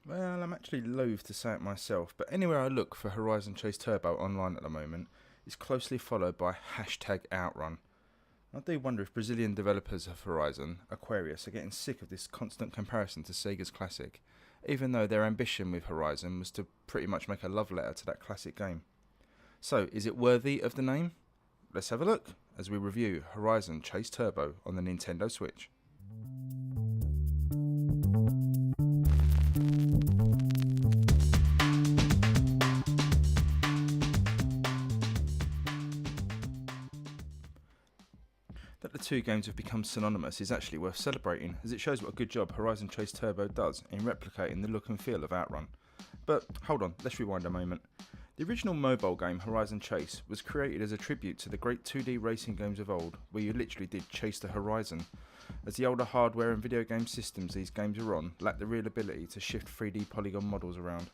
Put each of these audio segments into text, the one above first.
Well, I'm actually loath to say it myself, but anywhere I look for Horizon Chase Turbo online at the moment is closely followed by hashtag Outrun. I do wonder if Brazilian developers of Horizon, Aquiris, are getting sick of this constant comparison to Sega's classic, even though their ambition with Horizon was to pretty much make a love letter to that classic game. So, is it worthy of the name? Let's have a look as we review Horizon Chase Turbo on the Nintendo Switch. That the two games have become synonymous is actually worth celebrating, as it shows what a good job Horizon Chase Turbo does in replicating the look and feel of Outrun. But hold on, let's rewind a moment. The original mobile game Horizon Chase was created as a tribute to the great 2D racing games of old, where you literally did chase the horizon, as the older hardware and video game systems these games were on lacked the real ability to shift 3D polygon models around.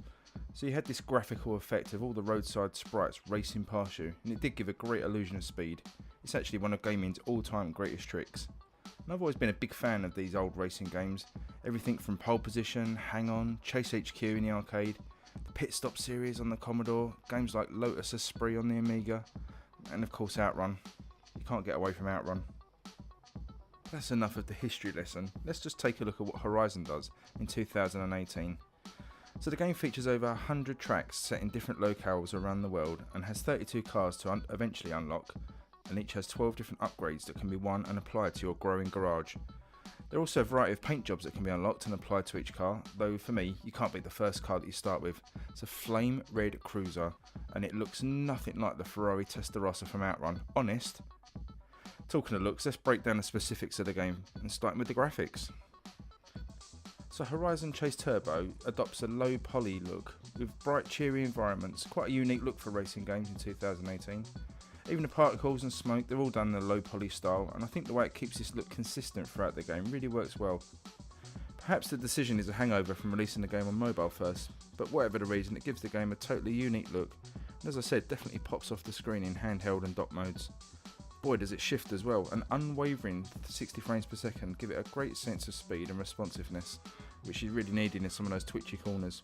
So you had this graphical effect of all the roadside sprites racing past you, and it did give a great illusion of speed. It's actually one of gaming's all-time greatest tricks. And I've always been a big fan of these old racing games, everything from Pole Position, Hang On, Chase HQ in the arcade, the Pit Stop series on the Commodore, games like Lotus Esprit on the Amiga, and of course Outrun. You can't get away from Outrun. That's enough of the history lesson. Let's just take a look at what Horizon does in 2018. So the game features over 100 tracks set in different locales around the world and has 32 cars to eventually unlock, and each has 12 different upgrades that can be won and applied to your growing garage. There are also a variety of paint jobs that can be unlocked and applied to each car, though for me, you can't beat the first car that you start with. It's a flame red cruiser, and it looks nothing like the Ferrari Testarossa from Outrun. Honest. Talking of looks, let's break down the specifics of the game, and starting with the graphics. So Horizon Chase Turbo adopts a low poly look with bright cheery environments, quite a unique look for racing games in 2018. Even the particles and smoke, they're all done in a low poly style, and I think the way it keeps this look consistent throughout the game really works well. Perhaps the decision is a hangover from releasing the game on mobile first, but whatever the reason, it gives the game a totally unique look, and as I said, definitely pops off the screen in handheld and dock modes. Boy does it shift as well, an unwavering 60 frames per second give it a great sense of speed and responsiveness, which is really needed in some of those twitchy corners.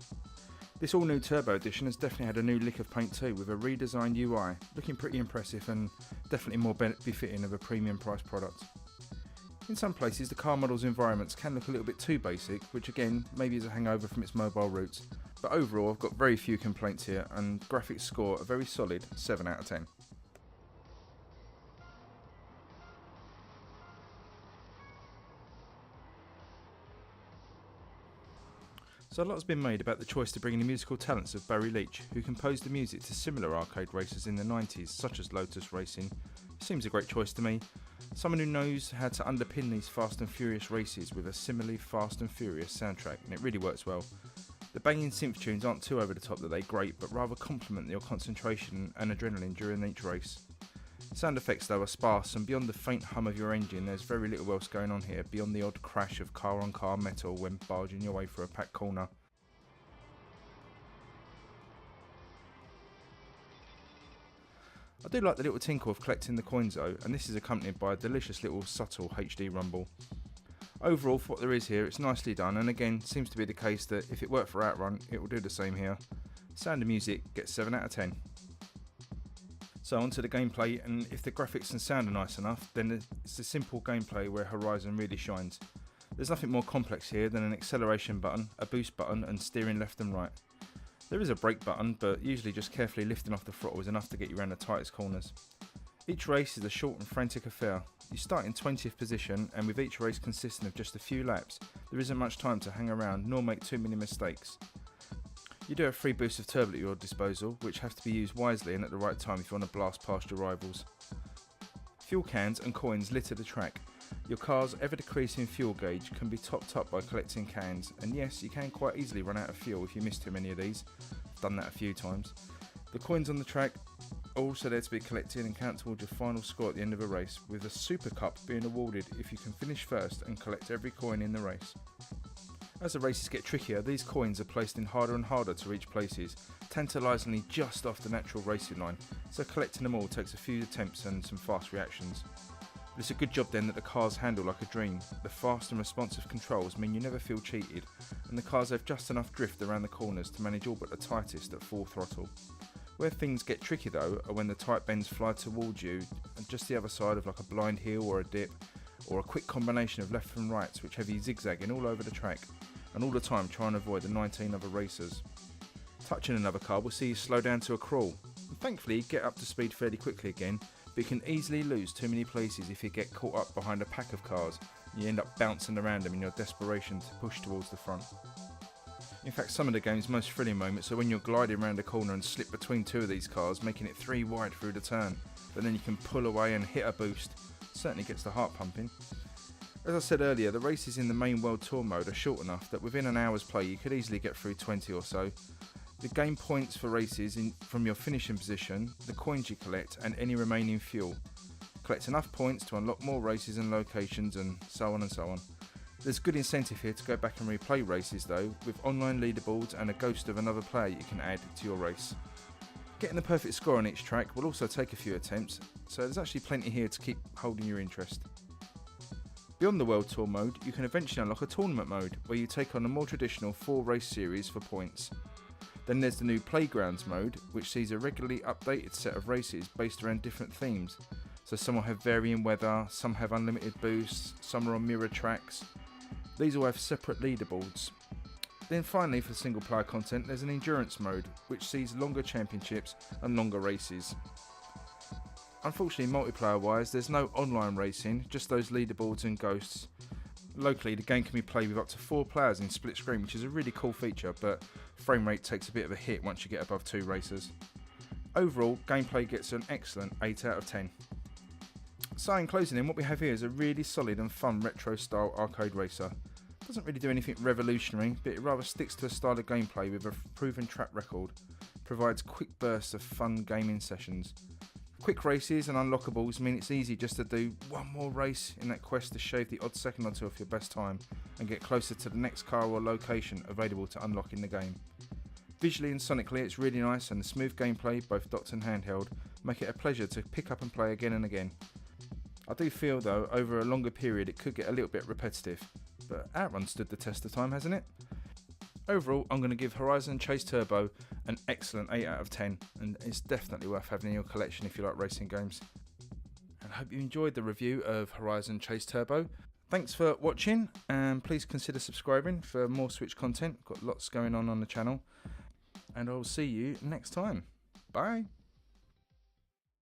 This all new Turbo edition has definitely had a new lick of paint too, with a redesigned UI, looking pretty impressive and definitely more befitting of a premium price product. In some places the car model's environments can look a little bit too basic, which again maybe is a hangover from its mobile roots, but overall I've got very few complaints here and graphics score a very solid 7 out of 10. So a lot has been made about the choice to bring in the musical talents of Barry Leach, who composed the music to similar arcade races in the 90s, such as Lotus Racing. Seems a great choice to me. Someone who knows how to underpin these Fast and Furious races with a similarly Fast and Furious soundtrack, and it really works well. The banging synth tunes aren't too over the top that they're great, but rather complement your concentration and adrenaline during each race. Sound effects though are sparse, and beyond the faint hum of your engine there's very little else going on here beyond the odd crash of car on car metal when barging your way through a packed corner. I do like the little tinkle of collecting the coins though, and this is accompanied by a delicious little subtle HD rumble. Overall, for what there is here, it's nicely done, and again seems to be the case that if it worked for Outrun it will do the same here. Sound and music gets 7 out of 10. So onto the gameplay, and if the graphics and sound are nice enough, then it's the simple gameplay where Horizon really shines. There's nothing more complex here than an acceleration button, a boost button and steering left and right. There is a brake button, but usually just carefully lifting off the throttle is enough to get you around the tightest corners. Each race is a short and frantic affair. You start in 20th position, and with each race consisting of just a few laps, there isn't much time to hang around nor make too many mistakes. You do have 3 boosts of turbo at your disposal, which have to be used wisely and at the right time if you want to blast past your rivals. Fuel cans and coins litter the track. Your car's ever decreasing fuel gauge can be topped up by collecting cans, and yes, you can quite easily run out of fuel if you miss too many of these. I've done that a few times. The coins on the track are also there to be collected and count towards your final score at the end of a race, with a Super Cup being awarded if you can finish first and collect every coin in the race. As the races get trickier, these coins are placed in harder and harder to reach places, tantalisingly just off the natural racing line, so collecting them all takes a few attempts and some fast reactions. But it's a good job then that the cars handle like a dream. The fast and responsive controls mean you never feel cheated, and the cars have just enough drift around the corners to manage all but the tightest at full throttle. Where things get tricky though are when the tight bends fly towards you and just the other side of like a blind hill or a dip, or a quick combination of left and rights which have you zigzagging all over the track, and all the time trying to avoid the 19 other racers. Touching another car will see you slow down to a crawl, and thankfully get up to speed fairly quickly again, but you can easily lose too many places if you get caught up behind a pack of cars and you end up bouncing around them in your desperation to push towards the front. In fact, some of the game's most thrilling moments are when you're gliding around a corner and slip between two of these cars, making it 3 wide through the turn, but then you can pull away and hit a boost. Certainly gets the heart pumping. As I said earlier, the races in the main World Tour mode are short enough that within an hour's play you could easily get through 20 or so. You gain points for races from your finishing position, the coins you collect, and any remaining fuel. Collect enough points to unlock more races and locations, and so on and so on. There's good incentive here to go back and replay races though, with online leaderboards and a ghost of another player you can add to your race. Getting the perfect score on each track will also take a few attempts, so there's actually plenty here to keep holding your interest. Beyond the World Tour mode, you can eventually unlock a tournament mode, where you take on a more traditional 4-race series for points. Then there's the new Playgrounds mode, which sees a regularly updated set of races based around different themes. So some will have varying weather, some have unlimited boosts, some are on mirror tracks. These all have separate leaderboards. Then finally, for single player content, there's an endurance mode, which sees longer championships and longer races. Unfortunately, multiplayer wise, there's no online racing, just those leaderboards and ghosts. Locally, the game can be played with up to 4 players in split screen, which is a really cool feature, but frame rate takes a bit of a hit once you get above 2 racers. Overall, gameplay gets an excellent 8 out of 10. So in closing what we have here is a really solid and fun retro style arcade racer. Doesn't really do anything revolutionary, but it rather sticks to a style of gameplay with a proven track record. Provides quick bursts of fun gaming sessions. Quick races and unlockables mean it's easy just to do one more race in that quest to shave the odd second or two off your best time and get closer to the next car or location available to unlock in the game. Visually and sonically it's really nice, and the smooth gameplay, both docked and handheld, make it a pleasure to pick up and play again and again. I do feel though, over a longer period it could get a little bit repetitive, but Outrun stood the test of time, hasn't it? Overall, I'm going to give Horizon Chase Turbo an excellent 8 out of 10, and it's definitely worth having in your collection if you like racing games. And I hope you enjoyed the review of Horizon Chase Turbo. Thanks for watching, and please consider subscribing for more Switch content. Got lots going on the channel, and I'll see you next time. Bye!